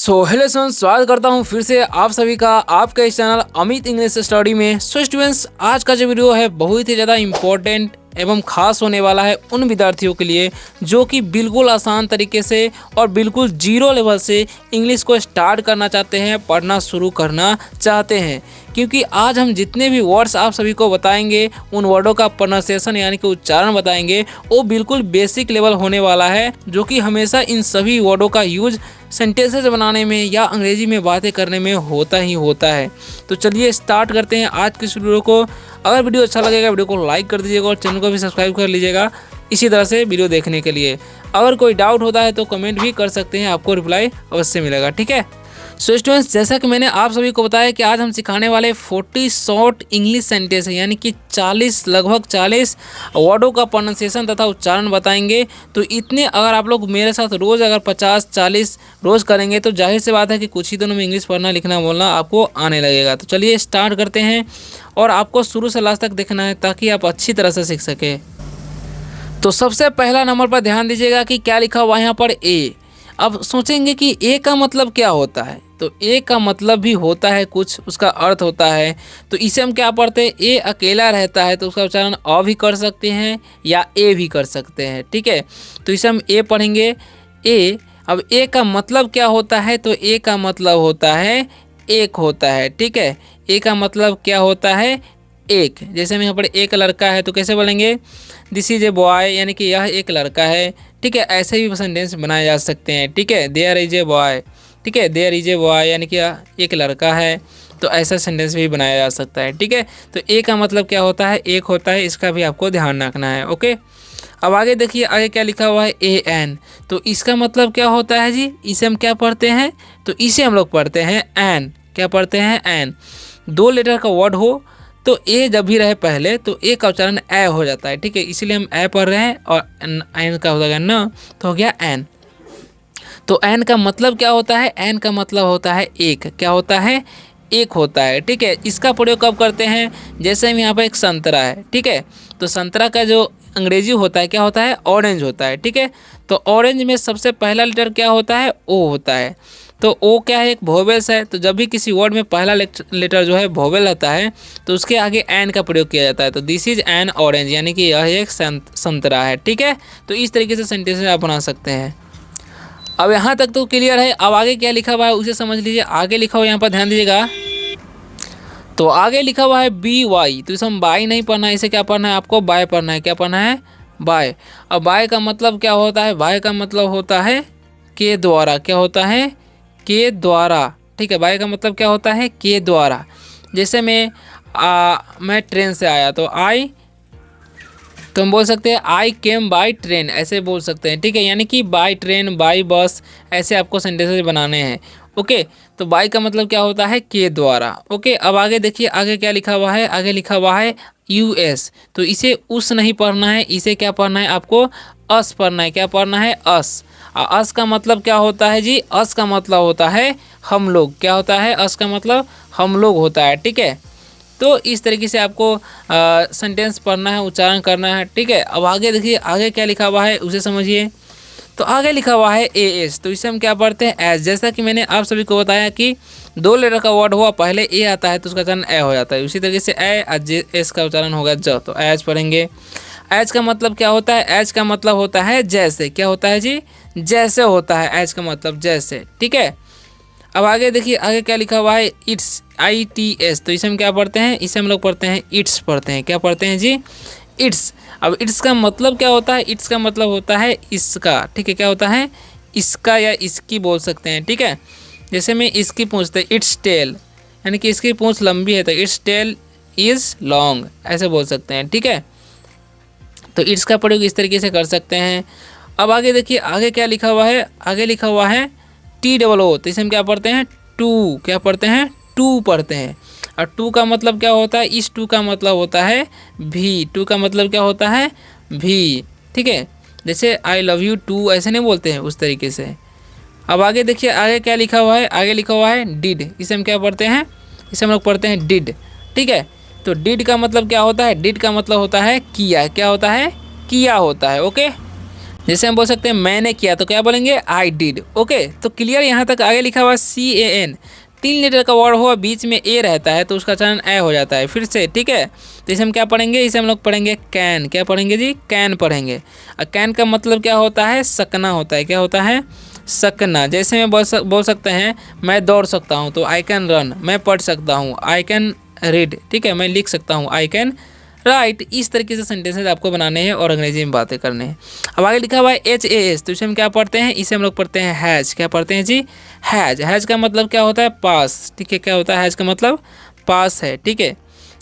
Hello students, स्वागत करता हूं फिर से आप सभी का आपके इस चैनल अमित इंग्लिश स्टडी में। स्टूडेंट्स, आज का जो वीडियो है बहुत ही ज़्यादा इम्पोर्टेंट एवं ख़ास होने वाला है उन विद्यार्थियों के लिए जो कि बिल्कुल आसान तरीके से और बिल्कुल जीरो लेवल से इंग्लिश को स्टार्ट करना चाहते हैं, पढ़ना शुरू करना चाहते हैं। क्योंकि आज हम जितने भी वर्ड्स आप सभी को बताएंगे, उन वर्डों का प्रोनाउंसिएशन यानी कि उच्चारण बताएंगे, वो बिल्कुल बेसिक लेवल होने वाला है, जो कि हमेशा इन सभी वर्डों का यूज सेंटेंसेस बनाने में या अंग्रेजी में बातें करने में होता ही होता है। तो चलिए स्टार्ट करते हैं आज के इस वीडियो को। अगर वीडियो अच्छा लगेगा वीडियो को लाइक कर दीजिएगा और चैनल को भी सब्सक्राइब कर लीजिएगा इसी तरह से वीडियो देखने के लिए। अगर कोई डाउट होता है तो कमेंट भी कर सकते हैं, आपको रिप्लाई अवश्य मिलेगा, ठीक है। सो स्टूडेंट्स, जैसा कि मैंने आप सभी को बताया कि आज हम सिखाने वाले 40 शॉर्ट इंग्लिश सेंटेंस है, यानी कि लगभग 40 वर्डों का प्रोनाउंसिएशन तथा उच्चारण बताएंगे। तो इतने अगर आप लोग मेरे साथ रोज़ अगर 50-40 रोज़ करेंगे तो जाहिर सी बात है कि कुछ ही दिनों में इंग्लिश पढ़ना लिखना बोलना आपको आने लगेगा। तो चलिए स्टार्ट करते हैं और आपको शुरू से लास्ट तक देखना है ताकि आप अच्छी तरह से सीख सकें। तो सबसे पहला नंबर पर ध्यान दीजिएगा कि क्या लिखा हुआ है यहाँ पर, ए। अब सोचेंगे कि ए का मतलब क्या होता है, तो ए का मतलब भी होता है कुछ, उसका अर्थ होता है। तो इसे हम क्या पढ़ते हैं, ए अकेला रहता है तो उसका उच्चारण अ भी कर सकते हैं या ए भी कर सकते हैं, ठीक है। तो इसे हम ए पढ़ेंगे, ए। अब ए का मतलब क्या होता है, तो ए का मतलब होता है एक होता है, ठीक है। ए का मतलब क्या होता है, एक। जैसे हम यहाँ पर एक लड़का है तो कैसे बोलेंगे, दिस इज ए बॉय, यानी कि यह एक लड़का है, ठीक है। ऐसे भी सेंटेंस बनाए जा सकते हैं, ठीक है। देयर इज ए बॉय, ठीक है, देयर इज ए बॉय यानी कि एक लड़का है, तो ऐसा सेंटेंस भी बनाया जा सकता है, ठीक है। तो ए का मतलब क्या होता है, एक होता है, इसका भी आपको ध्यान रखना है, ओके। अब आगे देखिए, आगे क्या लिखा हुआ है, ए एन। तो इसका मतलब क्या होता है जी, इसे हम क्या पढ़ते हैं, तो इसे हम लोग पढ़ते हैं एन। क्या पढ़ते हैं, एन। 2 लेटर का वर्ड हो तो ए जब भी रहे पहले तो ए का उच्चारण ए हो जाता है, ठीक है। इसलिए हम ए पढ़ रहे हैं और एन का हो जाएगा न, तो हो गया एन। तो एन का मतलब क्या होता है, एन का मतलब होता है एक। क्या होता है, एक होता है, ठीक है। इसका प्रयोग कब करते हैं, जैसे हम यहाँ पर एक संतरा है, ठीक है। तो संतरा का जो अंग्रेजी होता है क्या होता है, ऑरेंज होता है, ठीक है। तो ऑरेंज में सबसे पहला लेटर क्या होता है, ओ होता है। तो ओ क्या है, एक वोवेल्स है। तो जब भी किसी वर्ड में पहला लेटर जो है वोवेल रहता है तो उसके आगे एन का प्रयोग किया जाता है। तो दिस इज एन ऑरेंज, यानी कि यह एक संतरा है, ठीक है। तो इस तरीके से सेंटेंस आप बना सकते हैं। अब यहाँ तक तो क्लियर है। अब आगे क्या लिखा हुआ है उसे समझ लीजिए। आगे लिखा हुआ यहाँ पर ध्यान दीजिएगा, तो आगे लिखा हुआ है बी वाई। तो इसे हम बाई नहीं पढ़ना है, इसे क्या पढ़ना है, आपको बाय पढ़ना है। क्या पढ़ना है, बाय। अब बाय का मतलब क्या होता है, बाय का मतलब होता है के द्वारा। क्या होता है, के द्वारा, ठीक है। बाय का मतलब क्या होता है, के द्वारा। जैसे मैं ट्रेन से आया तो आई, तो हम बोल सकते हैं आई केम बाय ट्रेन, ऐसे बोल सकते हैं, ठीक है। यानी कि बाय ट्रेन, बाय बस, ऐसे आपको सेंटेंसेस बनाने हैं, ओके। तो बाय का मतलब क्या होता है, के द्वारा, ओके। अब आगे देखिए, आगे क्या लिखा हुआ है, आगे लिखा हुआ है यूएस। तो इसे उस नहीं पढ़ना है, इसे क्या पढ़ना है, आपको अस पढ़ना है। क्या पढ़ना है, अस। अस का मतलब क्या होता है जी, अस का मतलब होता है हम लोग। क्या होता है, अस का मतलब हम लोग होता है, ठीक है। तो इस तरीके से आपको सेंटेंस पढ़ना है, उच्चारण करना है, ठीक है। अब आगे देखिए, आगे क्या लिखा हुआ है उसे समझिए। तो आगे लिखा हुआ है ए एस। तो इसे हम क्या पढ़ते हैं, एस। जैसा कि मैंने आप सभी को बताया कि 2 लेटर का वर्ड हुआ, पहले ए आता है तो उसका उच्चारण ए हो जाता है। उसी तरीके से ए एस का उच्चारण होगा ज, तो एज पढ़ेंगे। एज का मतलब क्या होता है, एज का मतलब होता है जैसे। क्या होता है जी, जैसे होता है एज का मतलब जैसे, ठीक है। अब आगे देखिए, आगे क्या लिखा हुआ है, इट्स, ITS। तो इसे हम क्या पढ़ते हैं, इसे हम लोग पढ़ते हैं इट्स पढ़ते हैं। क्या पढ़ते हैं जी, इट्स। अब इट्स का मतलब क्या होता है, इट्स का मतलब होता है इसका, ठीक है। क्या होता है, इसका या इसकी बोल सकते हैं, ठीक है। जैसे में इसकी पूछते इट्स टेल, यानी कि इसकी पूँछ लंबी है तो इट्स टेल इज़ लॉन्ग, ऐसे बोल सकते हैं, ठीक है। तो इट्स का प्रयोग इस तरीके से कर सकते हैं। अब आगे देखिए, आगे क्या लिखा हुआ है, आगे लिखा हुआ है TOO। तो इसे हम क्या पढ़ते हैं, टू। क्या पढ़ते हैं, टू पढ़ते हैं। और टू का मतलब क्या होता है, इस टू का मतलब होता है भी। टू का मतलब क्या होता है, भी, ठीक है। जैसे आई लव यू टू, ऐसे नहीं बोलते हैं, उस तरीके से। अब आगे देखिए, आगे क्या लिखा हुआ है, आगे लिखा हुआ है डिड। इसे हम क्या पढ़ते हैं, इसे हम लोग पढ़ते हैं डिड, ठीक है। तो डिड का मतलब क्या होता है, डिड का मतलब होता है किया। क्या होता है, किया होता है, ओके। जैसे हम बोल सकते हैं मैंने किया, तो क्या बोलेंगे आई डिड। ओके, तो क्लियर यहाँ तक। आगे लिखा हुआ CAN, 3 लेटर का वर्ड हो, बीच में ए रहता है तो उसका चलन ए हो जाता है फिर से, ठीक है। तो इसे हम क्या पढ़ेंगे, इसे हम लोग पढ़ेंगे कैन। क्या पढ़ेंगे जी, कैन पढ़ेंगे। और कैन का मतलब क्या होता है, सकना होता है। क्या होता है, सकना। जैसे मैं बोल सकते हैं मैं दौड़ सकता हूँ तो आई कैन रन, मैं पढ़ सकता हूँ आई कैन रीड, ठीक है, मैं लिख सकता हूँ आई कैन राइट। इस तरीके से सेंटेंसेस आपको बनाने हैं और अंग्रेजी में बातें करने हैं। अब आगे लिखा हुआ है HAS, तो इसे हम क्या पढ़ते हैं, इसे हम लोग पढ़ते हैं हैज। क्या पढ़ते हैं जी, हैज। हैज का मतलब क्या होता है, पास, ठीक है। क्या होता है हैज का मतलब, पास है, ठीक है।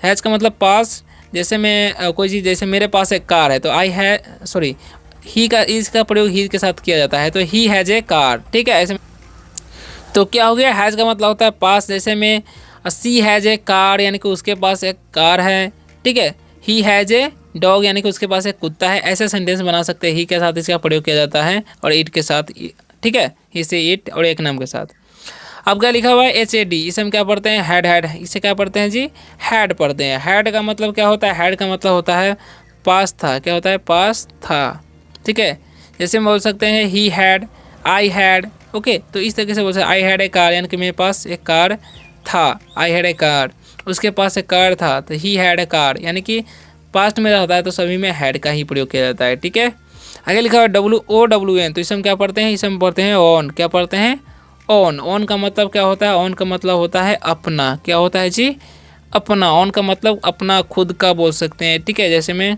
हैज का मतलब पास। जैसे मैं कोई चीज़, जैसे मेरे पास एक कार है तो आई है, सॉरी, ही का, इसका प्रयोग ही के साथ किया जाता है तो ही हैज ए कार, ठीक है। ऐसे तो क्या हो गया, हैज का मतलब होता है पास। जैसे में सी हैज ए कार, यानी कि उसके पास एक कार है, ठीक है। ही हैज ए डॉग, यानी कि उसके पास एक कुत्ता है। ऐसे सेंटेंस बना सकते हैं। ही के साथ इसका प्रयोग किया जाता है और इट के साथ, ठीक है, ही से इट और एक नाम के साथ। अब क्या लिखा हुआ है HAD, इसे हम क्या पढ़ते हैं हैड। हैड, इसे क्या पढ़ते हैं जी, हैड पढ़ते हैं। हैड का मतलब क्या होता है, हैड का मतलब होता है पास था। क्या होता है, पास था, ठीक है। जैसे हम बोल सकते हैं he had, I had. Okay, तो इस तरीके से बोल सकते हैं आई हैड ए कार, यानी कि मेरे पास एक कार था। आई हैड ए कार, उसके पास एक कार था तो ही हैड ए कार, यानी कि पास्ट में रहता है तो सभी में हैड का ही प्रयोग किया जाता है, ठीक है। आगे लिखा हुआ WOWN, तो इसे हम क्या पढ़ते हैं, इसे हम पढ़ते हैं ऑन। क्या पढ़ते हैं, ऑन। ऑन का मतलब क्या होता है, ऑन का मतलब होता है अपना। क्या होता है जी, अपना। ऑन का मतलब अपना, खुद का बोल सकते हैं, ठीक है। जैसे में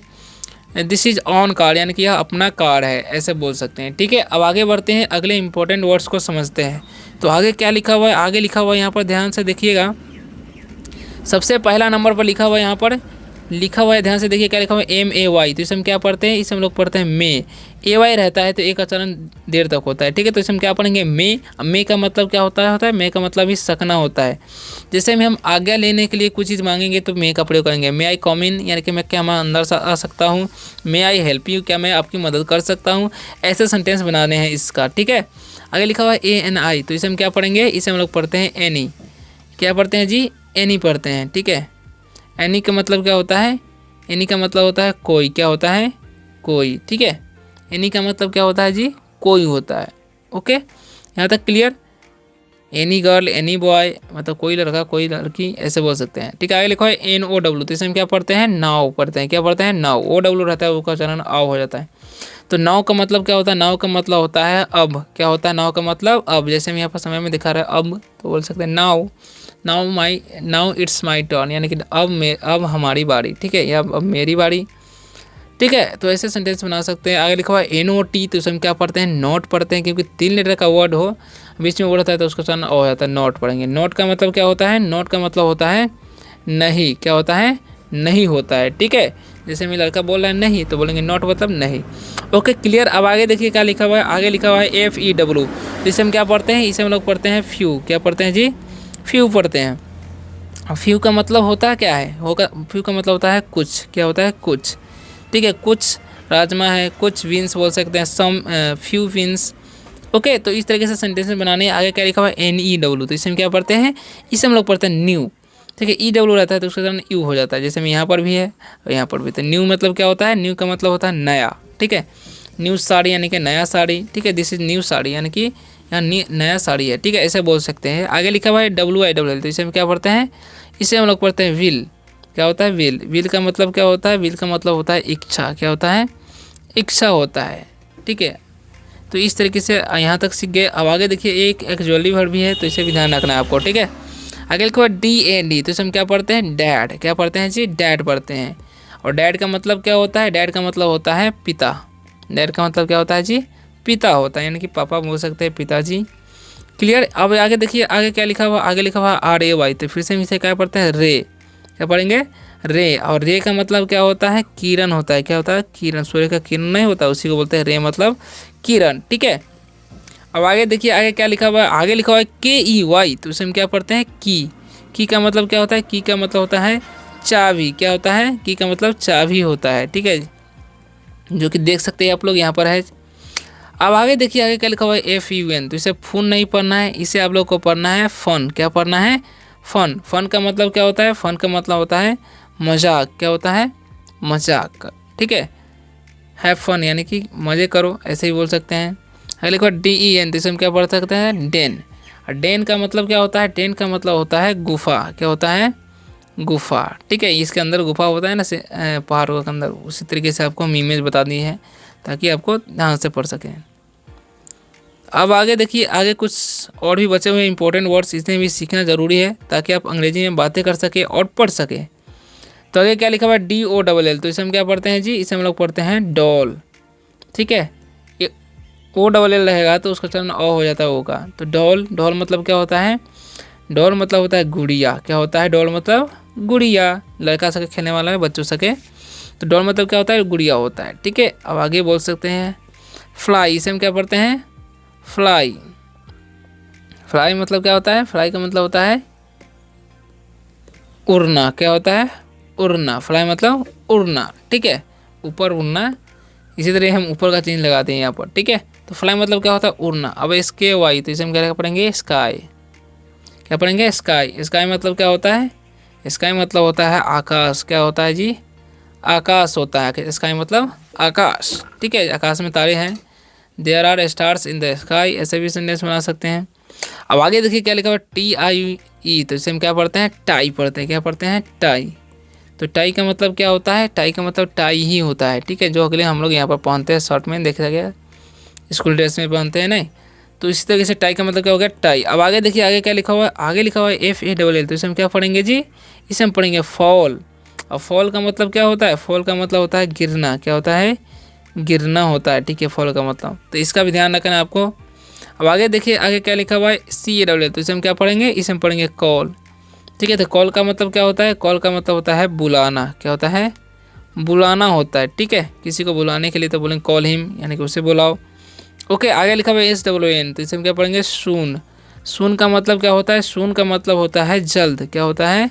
दिस इज ऑन कार, यानी कि यह अपना कार है, ऐसे बोल सकते हैं, ठीक है। अब आगे बढ़ते हैं, अगले इंपॉर्टेंट वर्ड्स को समझते हैं। तो आगे क्या लिखा हुआ है, आगे लिखा हुआ है यहाँ पर ध्यान से देखिएगा। सबसे पहला नंबर पर लिखा हुआ है, यहाँ पर लिखा हुआ है, ध्यान से देखिए क्या लिखा हुआ है MAY। तो इसे हम क्या पढ़ते हैं, इसे हम लोग पढ़ते हैं मे। AY रहता है तो ए का चलन देर तक होता है, ठीक है। तो इसे हम क्या पढ़ेंगे मे। मे का मतलब क्या होता है मे का मतलब ही सकना होता है। जैसे में हम आज्ञा लेने के लिए कुछ चीज़ मांगेंगे तो मे का प्रयोग करेंगे। मे आई कम इन, यानी कि मैं क्या मैं अंदर आ सकता हूँ। मे आई हेल्प यू, क्या मैं आपकी मदद कर सकता हूँ। ऐसे सेंटेंस बनाने हैं इसका, ठीक है। आगे लिखा हुआ है ANI, तो इसे हम क्या पढ़ेंगे, इसे हम लोग पढ़ते हैं एनी। क्या पढ़ते हैं जी, एनी पढ़ते हैं, ठीक है। एनी का मतलब क्या होता है, एनी का मतलब होता है कोई। क्या होता है, कोई, ठीक है। एनी का मतलब क्या होता है जी, कोई होता है। ओके, यहाँ तक clear. Any girl, any boy, मतलब कोई लड़का कोई लड़की, ऐसे बोल सकते हैं, ठीक है। आगे लिखा है NOW, तो इसे हम क्या पढ़ते हैं, नाव पढ़ते हैं। क्या पढ़ते हैं, नाव। OW रहता है, उसका चलन आव हो जाता है। तो नाव का मतलब क्या होता है, नाव का मतलब होता है अब। क्या होता है, नाव का मतलब अब। जैसे हम यहाँ पर समय में दिखा रहा है अब, तो बोल सकते हैं नाव, नाउ इट्स माई टर्न, यानी कि अब हमारी बारी, ठीक है, या अब मेरी बारी, ठीक है। तो ऐसे सेंटेंस बना सकते हैं। आगे लिखा हुआ है NOT, तो इसे हम क्या पढ़ते हैं, नोट पढ़ते हैं, क्योंकि 3 लेटर का वर्ड हो, बीच में वर्ड होता है तो उसका चलन हो जाता है, नोट पढ़ेंगे। नोट का मतलब क्या होता है, नोट का मतलब होता है नहीं। क्या होता है, नहीं होता है, ठीक है। जैसे मैं लड़का बोल रहा है नहीं, तो बोलेंगे नोट मतलब नहीं। Okay, clear. अब आगे देखिए क्या लिखा हुआ है, आगे लिखा हुआ है FEW, जिसे हम क्या पढ़ते हैं, इसे हम लोग पढ़ते हैं फ्यू। क्या पढ़ते हैं जी, फ्यू पढ़ते हैं। फ्यू का मतलब होता क्या है, होगा फ्यू का मतलब होता है कुछ। क्या होता है, कुछ, ठीक है। कुछ राजमा है, कुछ विंस बोल सकते हैं, सम फ्यू विंस। ओके, तो इस तरीके से सेंटेंस बनाने। आगे क्या लिखा हुआ है NEW, तो इसे हम क्या पढ़ते हैं, इसे हम लोग पढ़ते हैं न्यू, ठीक है। EW रहता है तो उसका कारण यू हो जाता है। जैसे में यहाँ पर भी है और यहाँ पर भी। तो न्यू मतलब क्या होता है, न्यू का मतलब होता है नया, ठीक है। न्यू साड़ी यानी कि नया साड़ी, ठीक है। दिस इज न्यू साड़ी, यानी कि यहाँ नया साड़ी है, ठीक है, ऐसे बोल सकते हैं। आगे लिखा हुआ है WILL, तो इसे हम क्या पढ़ते हैं, इसे हम लोग पढ़ते हैं विल। क्या होता है, विल। विल का मतलब क्या होता है, विल का मतलब होता है इच्छा। क्या होता है, इच्छा होता है, ठीक है। तो इस तरीके से यहाँ तक सीख गए। अब आगे देखिए एक ज्वेलरी वर्ड भी है, तो इसे भी ध्यान रखना है आपको, ठीक है। आगे लिखा हुआ DAD, तो इसे हम क्या पढ़ते हैं, डैड। क्या पढ़ते हैं जी, डैड पढ़ते हैं। और डैड का मतलब क्या होता है, डैड का मतलब होता है पिता। डैड का मतलब क्या होता है जी, पिता होता है, यानी कि पापा बोल सकते हैं, पिताजी। क्लियर। अब आगे देखिए आगे क्या लिखा हुआ, आगे लिखा हुआ RAY, तो फिर से हम इसे क्या पढ़ते हैं, रे। क्या पढ़ेंगे, रे। और रे का मतलब क्या होता है, किरण होता है। क्या होता है, किरण। सूर्य का किरण नहीं होता, उसी को बोलते हैं रे, मतलब किरण, ठीक है। अब आगे देखिए आगे क्या लिखा हुआ है, आगे लिखा हुआ है KEY, तो उसे हम क्या पढ़ते हैं, की का मतलब क्या होता है, की का मतलब होता है चाबी। क्या होता है, की का मतलब चाबी होता है, ठीक है, जो कि देख सकते हैं आप लोग यहाँ पर है। अब आगे देखिए आगे क्या लिखा हुआ है FUN, तो इसे फून नहीं पढ़ना है, इसे आप लोग को पढ़ना है फन। क्या पढ़ना है, फन। फन का मतलब क्या होता है, फन का मतलब होता है मजाक। क्या होता है, मजाक, ठीक है। हैव फन यानी कि मज़े करो, ऐसे ही बोल सकते हैं। अगले के बाद DEN, तो इसे हम क्या पढ़ सकते हैं, डेन। और डेन का मतलब क्या होता है, डेन का मतलब होता है गुफा। क्या होता है, गुफा। ठीक है, इसके अंदर गुफा होता है ना पहाड़ों के अंदर, उसी तरीके से आपको हम इमेज बता दी है ताकि आपको ध्यान से पढ़ सकें। अब आगे देखिए, आगे कुछ और भी बचे हुए इंपॉर्टेंट वर्ड्स, इसे भी सीखना ज़रूरी है ताकि आप अंग्रेजी में बातें कर सके और पढ़ सके। तो आगे क्या लिखा हुआ है, DOLL, तो इसे हम क्या पढ़ते हैं जी, इसे हम लोग पढ़ते हैं डॉल। ठीक है, ये OLL रहेगा तो उसका चलन ओ हो जाता है ओ का। तो डॉल, डॉल मतलब क्या होता है, डॉल मतलब होता है गुड़िया। क्या होता है, डॉल मतलब गुड़िया, लड़का सके खेलने वाला है, बच्चों सके। तो डॉल मतलब क्या होता है, गुड़िया होता है। ठीक है, अब आगे बोल सकते हैं फ्लाई, इसे हम क्या पढ़ते हैं, फ्लाई। फ्लाई मतलब क्या होता है, फ्लाई का मतलब होता है उड़ना। क्या होता है, उड़ना। फ्लाई मतलब उड़ना। ठीक है, ऊपर उड़ना, इसी तरह हम ऊपर का चिन्ह लगाते हैं यहाँ पर। ठीक है, तो फ्लाई मतलब क्या होता है, उड़ना। अब इसके वाई, तो इसे हम क्या पढ़ेंगे, स्काई। क्या पढ़ेंगे, स्काई। स्काई मतलब क्या होता है, स्काई मतलब होता है आकाश। क्या होता है जी, आकाश होता है स्काई मतलब आकाश। ठीक है, आकाश में तारे हैं। There are stars in the sky, ऐसे भी सेंटेंस बना सकते हैं। अब आगे देखिए क्या लिखा हुआ, TIE, तो इसे हम क्या पढ़ते हैं, टाई पढ़ते हैं। क्या पढ़ते हैं, टाई। तो टाई का मतलब क्या होता है, टाई का मतलब टाई ही होता है। ठीक है, जो अगले हम लोग यहाँ पर पहनते हैं शर्ट में, देखा गया स्कूल ड्रेस में पहनते हैं नहीं, तो इसी तरीके से टाई का मतलब क्या हो गया, टाई। अब आगे देखिए, आगे क्या लिखा हुआ है, आगे लिखा हुआ है FALL, तो इसे हम क्या पढ़ेंगे जी, इसे हम पढ़ेंगे फॉल। अब फॉल का मतलब क्या होता है, फॉल का मतलब होता है गिरना। क्या होता है, गिरना होता है। ठीक है, फॉल का मतलब, तो इसका भी ध्यान रखना है आपको। अब आगे देखिए, आगे क्या लिखा हुआ है, CALL, तो इसे हम क्या पढ़ेंगे, इसे हम पढ़ेंगे कॉल। ठीक है, तो कॉल का मतलब क्या होता है, कॉल का मतलब होता है बुलाना। क्या होता है, बुलाना होता है। ठीक है, किसी को बुलाने के लिए तो बोलेंगे कॉल हिम, यानी कि उसे बुलाओ। ओके, आगे लिखा हुआ है SWN, तो इसे हम क्या पढ़ेंगे, सून। सून का मतलब क्या होता है, सून का मतलब होता है जल्द। क्या होता है,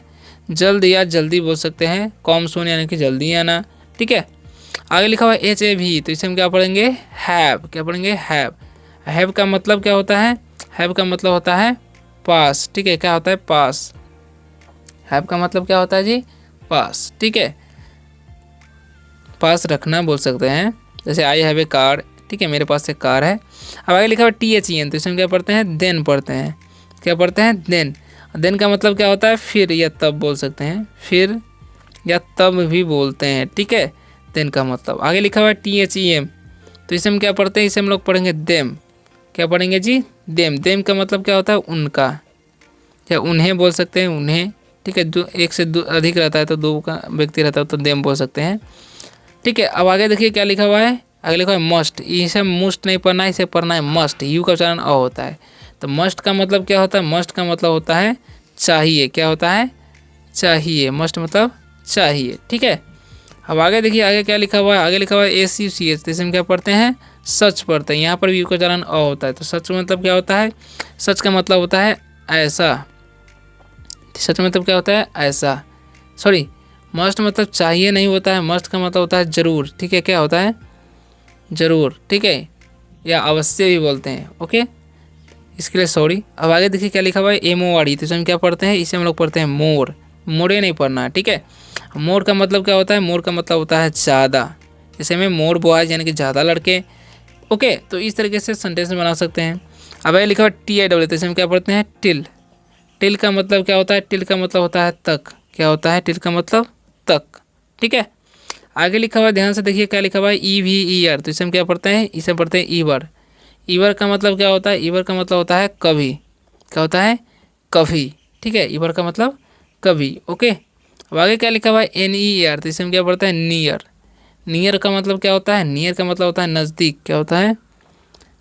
जल्द या जल्दी बोल सकते हैं, कॉम सून यानी कि जल्दी आना। ठीक है, आगे लिखा हुआ है HAV, तो इसे हम क्या पढ़ेंगे, हैव। क्या पढ़ेंगे, हैव। हैव का मतलब क्या होता है, हैव का मतलब होता है पास। ठीक है, क्या होता है, पास। हैव का मतलब क्या होता है जी, पास। ठीक है, पास रखना बोल सकते हैं, जैसे आई हैव ए कार। ठीक है, मेरे पास एक कार है। अब आगे लिखा हुआ THEN, तो इसमें क्या पढ़ते हैं, देन पढ़ते हैं। क्या पढ़ते हैं, देन। देन का मतलब क्या होता है, फिर या तब बोल सकते हैं, फिर या तब भी बोलते हैं। ठीक है, देन का मतलब। आगे लिखा हुआ है THEM, तो इसे हम क्या पढ़ते हैं, इसे हम लोग पढ़ेंगे देम। क्या पढ़ेंगे जी, देम। देम का मतलब क्या होता है, उनका, या उन्हें बोल सकते हैं, उन्हें। ठीक है, जो एक से अधिक रहता है तो दो का व्यक्ति रहता है तो देम बोल सकते हैं। ठीक है, अब आगे देखिए क्या लिखा हुआ है, आगे लिखा है मस्ट। इसे मस्ट नहीं पढ़ना है, इसे पढ़ना है मस्ट। यू का उच्चारण अ होता है। तो मस्ट का मतलब क्या होता है, मस्ट का मतलब होता है चाहिए। क्या होता है, चाहिए। मस्ट मतलब चाहिए। ठीक है, अब आगे देखिए, आगे क्या लिखा हुआ है, आगे लिखा हुआ है SUCH, तो इसे हम क्या पढ़ते हैं, सच पढ़ते हैं। यहाँ पर भी यू का उच्चारण अ होता है। तो सच मतलब क्या होता है, सच का मतलब होता है ऐसा। सच मतलब क्या होता है, ऐसा। सॉरी, मस्ट मतलब चाहिए नहीं होता है, मस्ट का मतलब होता है जरूर। ठीक है, क्या होता है, जरूर। ठीक है, या अवश्य भी बोलते हैं। ओके, इसके लिए सॉरी। अब आगे देखिए क्या लिखा हुआ है MORE, तो इसे हम क्या पढ़ते हैं, इसे हम लोग पढ़ते हैं मोर। मोरे नहीं पढ़ना है। ठीक है, मोर का मतलब क्या होता है, मोर का मतलब होता है ज़्यादा। जैसे में मोर बॉयज यानी कि ज़्यादा लड़के। ओके, तो इस तरीके से सेंटेंस बना सकते हैं। अब आगे लिखा हुआ TIW, तो इसे हम क्या पढ़ते हैं, टिल। टिल का मतलब क्या होता है, टिल का मतलब होता है तक। क्या होता है, टिल का मतलब तक। ठीक है, आगे लिखा हुआ है, ध्यान से देखिए क्या लिखा हुआ है EVER, तो इसे हम क्या पढ़ते हैं, इसे पढ़ते हैं ईवर। ईवर का मतलब क्या होता है, ईवर का मतलब होता है कभी। क्या होता है, कभी। ठीक है, ईवर का मतलब कभी। ओके, अब आगे क्या लिखा हुआ है NEAR, तो इसे हम क्या पढ़ते हैं, नियर। नियर का मतलब क्या होता है, नियर का मतलब होता है नज़दीक। क्या होता है,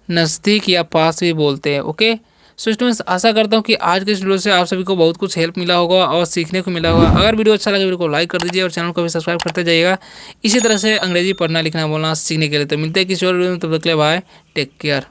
नज़दीक या पास भी बोलते हैं। ओके, सो स्टूडेंट्स, आशा करता हूँ कि आज के इस वीडियो से आप सभी को बहुत कुछ हेल्प मिला होगा और सीखने को मिला होगा। अगर वीडियो अच्छा लगे वीडियो को लाइक कर दीजिए और चैनल को भी सब्सक्राइब करते जाइएगा इसी तरह से अंग्रेजी पढ़ना लिखना बोलना सीखने के लिए। तो मिलते हैं किसी और वीडियो में, तब तक के लिए बाय, टेक केयर।